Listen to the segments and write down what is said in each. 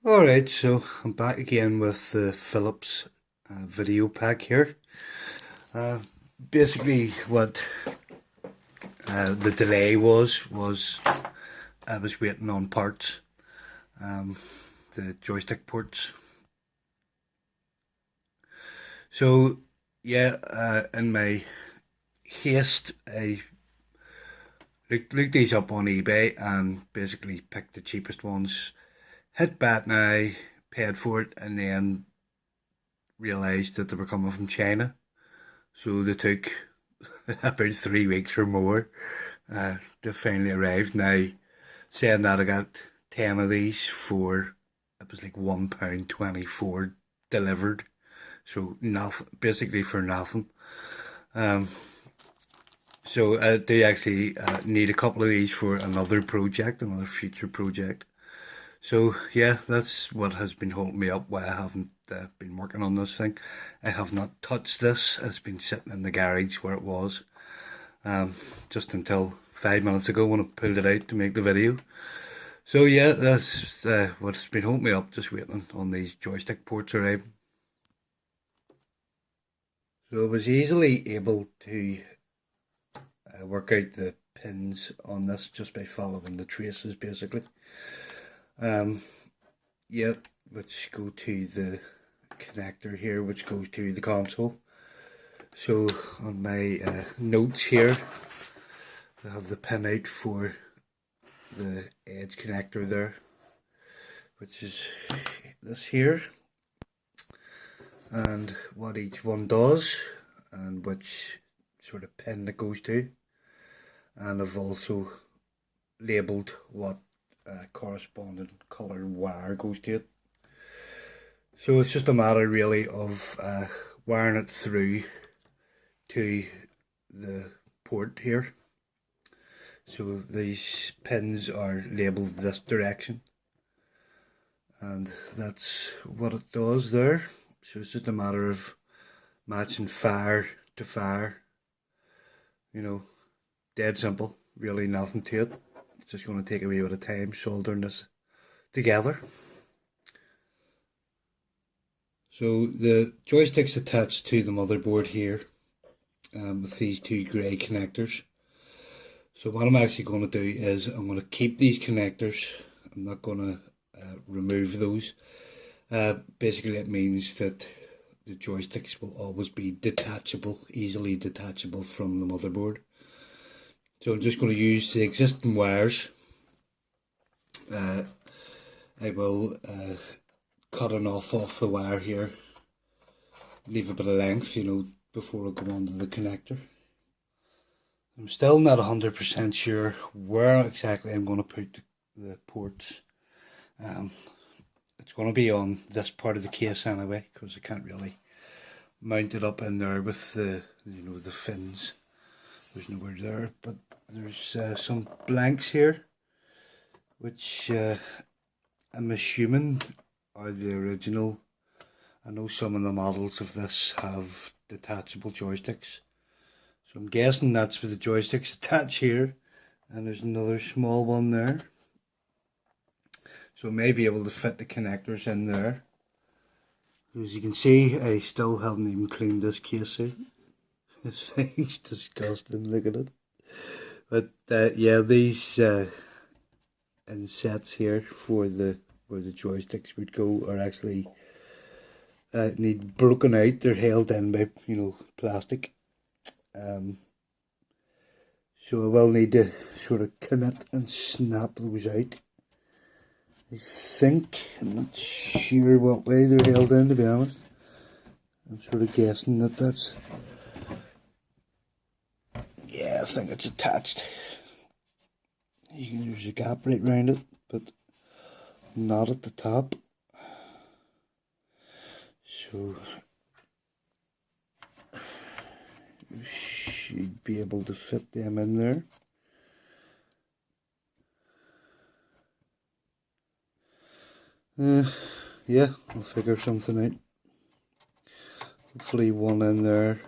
Alright, so I'm back again with the Philips Videopac here. Uh, Basically, what the delay was I was waiting on parts, the joystick ports. So, yeah, in my haste, I looked these up on eBay and basically picked the cheapest ones. Hit bat now, paid for it, and then realised that they were coming from China. So they took about 3 weeks or more to finally arrive. Now, saying that, I got 10 of these for, it was like £1.24 delivered. So nothing, basically for nothing. Um, so I do actually need a couple of these for another project, another future project. So yeah, that's what has been holding me up, why I haven't been working on this thing. I have not touched this. It's been sitting in the garage where it was, just until 5 minutes ago when I pulled it out to make the video. So yeah, that's what's been holding me up, just waiting on these joystick ports arriving. So I was easily able to work out the pins on this just by following the traces basically. Um, yeah, which go to the connector here, which goes to the console. So on my notes here, I have the pin out for the edge connector there, which is this here, and what each one does, and which sort of pin it goes to. And I've also labelled what corresponding colour wire goes to it. So it's just a matter really of wiring it through to the port here. So these pins are labelled this direction, and that's what it does there. So it's just a matter of matching fire to fire, you know, dead simple, really nothing to it. It's just going to take a wee bit of time soldering this together. So the joystick's attached to the motherboard here, with these two grey connectors. So what I'm actually going to do is I'm going to keep these connectors. I'm not going to remove those. Basically it means that the joysticks will always be detachable, easily detachable from the motherboard. So I'm just going to use the existing wires. I will cut enough off the wire here, leave a bit of length, before I go onto the connector. I'm still not 100% sure where exactly I'm going to put the ports. It's going to be on this part of the case anyway, because I can't really mount it up in there with the fins. There's nowhere there, but there's some blanks here, which I'm assuming are the original. I know some of the models of this have detachable joysticks. So I'm guessing that's where the joystick's attached here, and there's another small one there. So I may be able to fit the connectors in there. As you can see, I still haven't even cleaned this case out. This thing's disgusting, look at it. But yeah, these insets here for where the joysticks would go are actually need broken out. They're held in by plastic. So I will need to sort of commit and snap those out. I think, I'm not sure what way they're held in, to be honest. I'm sort of guessing that that's, yeah, I think it's attached. There's a gap right round it, but not at the top. So you should be able to fit them in there. Yeah, I'll figure something out. Hopefully one in there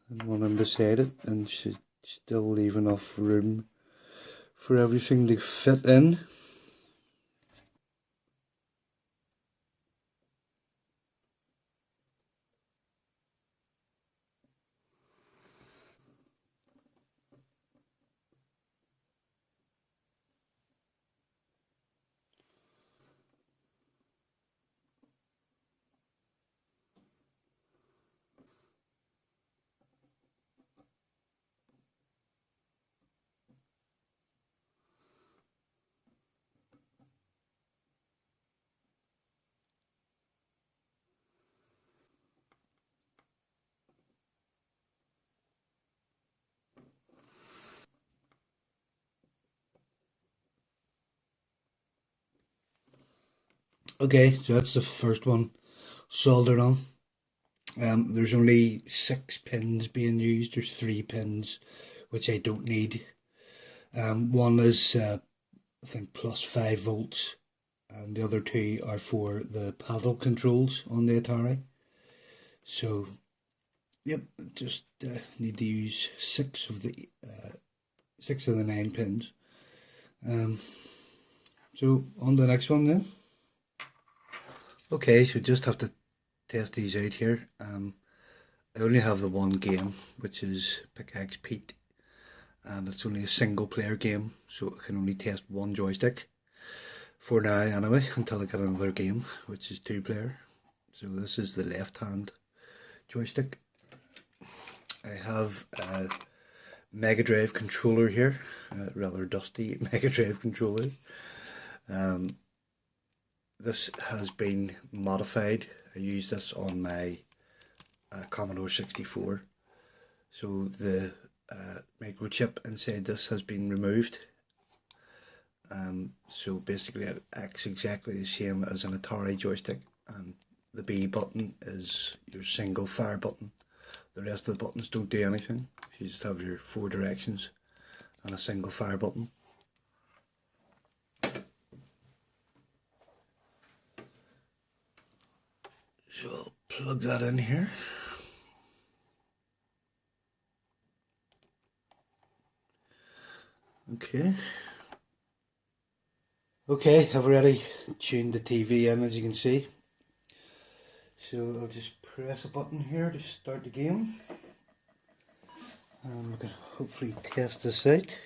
and one in beside it, and should still leave enough room for everything to fit in. Okay, so that's the first one soldered on. There's only 6 pins being used. There's 3 pins which I don't need. One is I think plus 5 volts, and the other two are for the paddle controls on the Atari. So yep, just need to use 6 of the 9 pins. So on the next one then. Okay, so just have to test these out here. I only have the one game, which is Pickaxe Pete, and it's only a single player game, so I can only test one joystick for now anyway, until I get another game, which is 2 player. So this is the left hand joystick. I have a Mega Drive controller here, rather dusty Mega Drive controller. This has been modified. I use this on my Commodore 64. So the microchip inside this has been removed. So basically it acts exactly the same as an Atari joystick, and the B button is your single fire button. The rest of the buttons don't do anything. You just have your 4 directions and a single fire button. So I'll plug that in here. Okay. Okay, I've already tuned the TV in, as you can see. So I'll just press a button here to start the game. And we can hopefully test this out.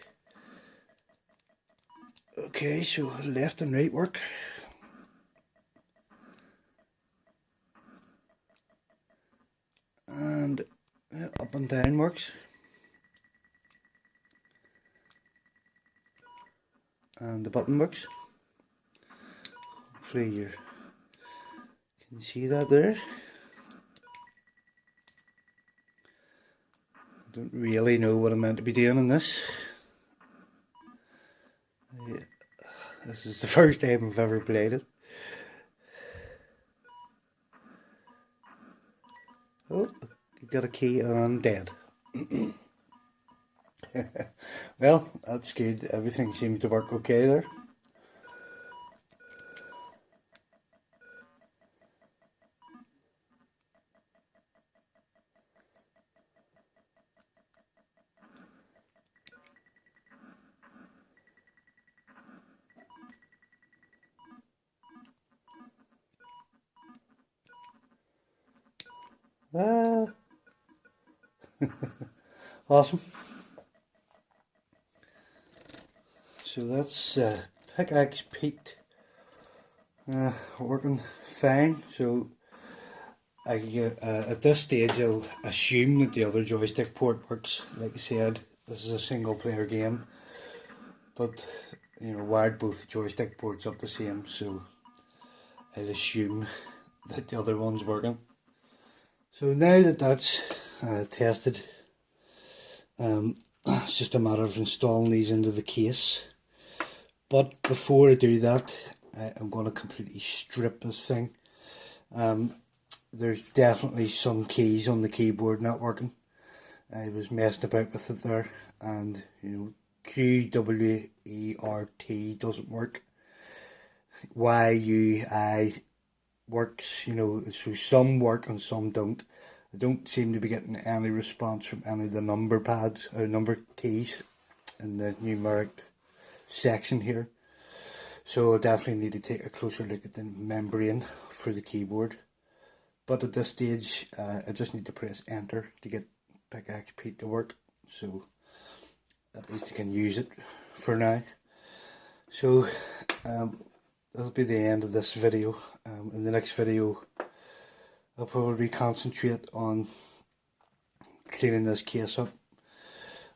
Okay, so left and right work. And up and down works. And the button works. Hopefully you can see that there. I don't really know what I'm meant to be doing in this. This is the first time I've ever played it. Oh, you got a key and I'm dead. Well, that's good. Everything seems to work okay there. Awesome. So that's Pickaxe Pete working fine. So at this stage I'll assume that the other joystick port works. Like I said, this is a single player game, but you know, wired both joystick ports up the same, so I'll assume that the other one's working. So now that that's tested, it's just a matter of installing these into the case. But before I do that, I'm going to completely strip this thing. There's definitely some keys on the keyboard not working. I was messed about with it there, and you know, Q, W, E, R, T doesn't work. Y, U, I works, you know, so some work and some don't. I don't seem to be getting any response from any of the number pads or number keys in the numeric section here. So I definitely need to take a closer look at the membrane for the keyboard. But at this stage, I just need to press enter to get Pickaxe Pete to work. So at least I can use it for now. So that'll be the end of this video. In the next video, I'll probably concentrate on cleaning this case up.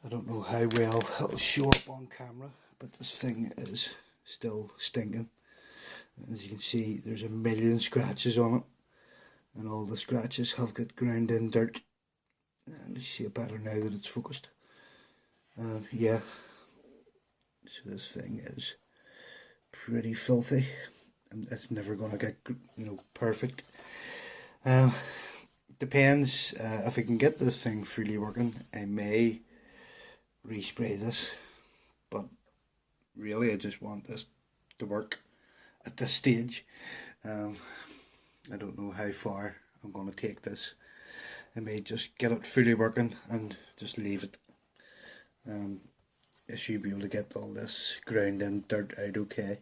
I don't know how well it'll show up on camera, but this thing is still stinking. As you can see, there's a million scratches on it, and all the scratches have got ground in dirt. And you see it better now that it's focused. Yeah, so this thing is pretty filthy. it's never going to get, you know, perfect. Depends, if I can get this thing fully working, I may respray this, but really I just want this to work at this stage. I don't know how far I'm going to take this. I may just get it fully working and just leave it. I should be able to get all this ground and dirt out okay.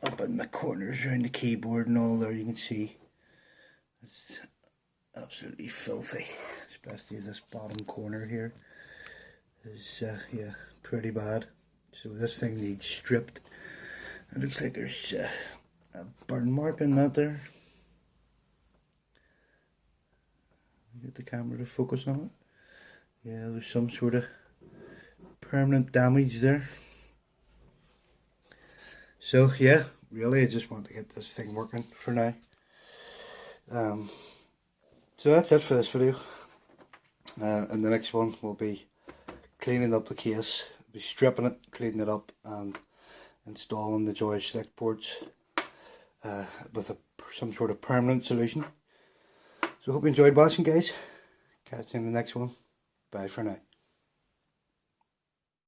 Up in the corners around the keyboard and all there, you can see it's absolutely filthy, especially this bottom corner here is yeah, pretty bad. So this thing needs stripped. It looks like there's a burn mark in that there. Get the camera to focus on it. Yeah, there's some sort of permanent damage there. So yeah, really I just want to get this thing working for now. So that's it for this video. And the next one will be cleaning up the case, be stripping it, cleaning it up, and installing the joystick ports with some sort of permanent solution. So hope you enjoyed watching, guys. Catch you in the next one. Bye for now.